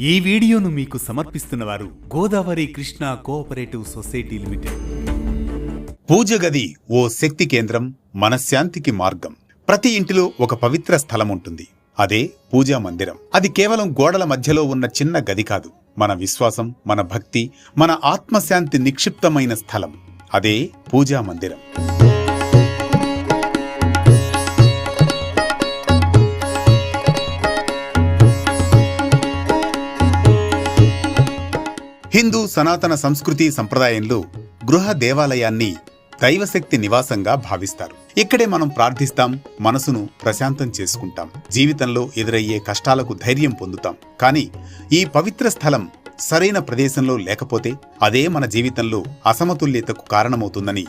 ఈ వీడియోను మీకు సమర్పిస్తున్నవారు Godavari Krishna cooperative society limited. పూజ గది ఓ శక్తి కేంద్రం, మనశ్శాంతికి మార్గం. ప్రతి ఇంటిలో ఒక పవిత్ర స్థలం ఉంటుంది. అదే పూజా మందిరం. అది కేవలం గోడల మధ్యలో ఉన్న చిన్న గది కాదు. మన విశ్వాసం, మన భక్తి, మన ఆత్మశాంతి నిక్షిప్తమైన స్థలం. అదే పూజా మందిరం. హిందూ సనాతన సంస్కృతి సంప్రదాయంలో గృహ దేవాలయాన్ని దైవశక్తి నివాసంగా భావిస్తారు. ఇక్కడే మనం ప్రార్థిస్తాం, మనసును ప్రశాంతం చేసుకుంటాం, జీవితంలో ఎదురయ్యే కష్టాలకు ధైర్యం పొందుతాం. కానీ ఈ పవిత్ర స్థలం సరైన ప్రదేశంలో లేకపోతే అదే మన జీవితంలో అసమతుల్యతకు కారణమవుతుందని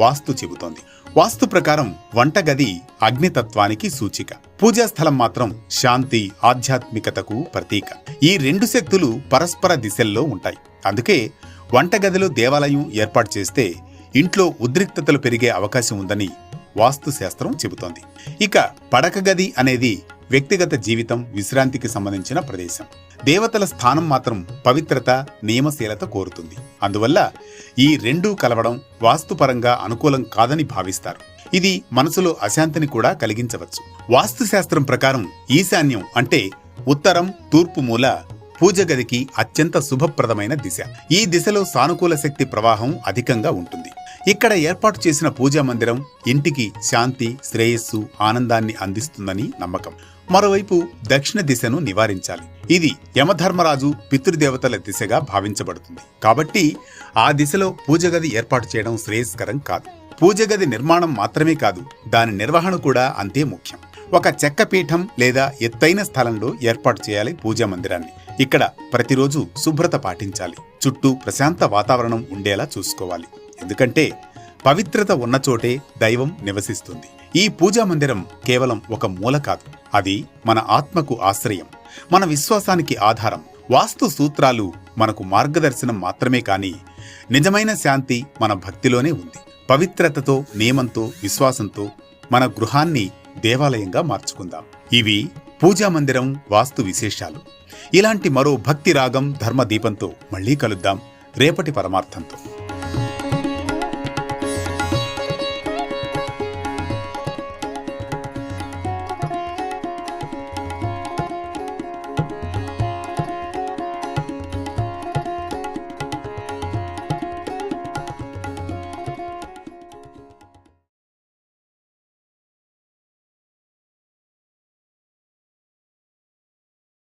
వాస్తు చెబుతోంది. వాస్తు ప్రకారం వంటగది అగ్నితత్వానికి సూచిక, పూజాస్థలం మాత్రం శాంతి, ఆధ్యాత్మికతకు ప్రతీక. ఈ రెండు శక్తులు పరస్పర దిశల్లో ఉంటాయి. అందుకే వంటగదిలో దేవాలయం ఏర్పాటు చేస్తే ఇంట్లో ఉద్రిక్తతలు పెరిగే అవకాశం ఉందని వాస్తు శాస్త్రం చెబుతోంది. ఇక పడక గది అనేది వ్యక్తిగత జీవితం, విశ్రాంతికి సంబంధించిన ప్రదేశం. దేవతల స్థానం మాత్రం పవిత్రత, నియమశీలత కోరుతుంది. అందువల్ల ఈ రెండూ కలవడం వాస్తుపరంగా అనుకూలం కాదని భావిస్తారు. ఇది మనసులో అశాంతిని కూడా కలిగించవచ్చు. వాస్తుశాస్త్రం ప్రకారం ఈశాన్యం అంటే ఉత్తరం, తూర్పు మూల పూజ గదికి అత్యంత శుభప్రదమైన దిశ. ఈ దిశలో సానుకూల శక్తి ప్రవాహం అధికంగా ఉంటుంది. ఇక్కడ ఏర్పాటు చేసిన పూజా మందిరం ఇంటికి శాంతి, శ్రేయస్సు, ఆనందాన్ని అందిస్తుందని నమ్మకం. మరోవైపు దక్షిణ దిశను నివారించాలి. ఇది యమధర్మరాజు, పితృదేవతల దిశగా భావించబడుతుంది. కాబట్టి ఆ దిశలో పూజ గది ఏర్పాటు చేయడం శ్రేయస్కరం కాదు. పూజ గది నిర్మాణం మాత్రమే కాదు, దాని నిర్వహణ కూడా అంతే ముఖ్యం. ఒక చెక్క పీఠం లేదా ఎత్తైన స్థలంలో ఏర్పాటు చేయాలి పూజా మందిరాన్ని. ఇక్కడ ప్రతిరోజు శుభ్రత పాటించాలి. చుట్టూ ప్రశాంత వాతావరణం ఉండేలా చూసుకోవాలి. ఎందుకంటే పవిత్రత ఉన్న చోటే దైవం నివసిస్తుంది. ఈ పూజా మందిరం కేవలం ఒక మూల కాదు, అది మన ఆత్మకు ఆశ్రయం, మన విశ్వాసానికి ఆధారం. వాస్తు సూత్రాలు మనకు మార్గదర్శనం మాత్రమే కాని నిజమైన శాంతి మన భక్తిలోనే ఉంది. పవిత్రతతో, నియమంతో, విశ్వాసంతో మన గృహాన్ని దేవాలయంగా మార్చుకుందాం. ఇవి పూజా మందిరం వాస్తు విశేషాలు. ఇలాంటి మరో భక్తి రాగం, ధర్మ దీపంతో మళ్లీ కలుద్దాం రేపటి పరమార్థంతో.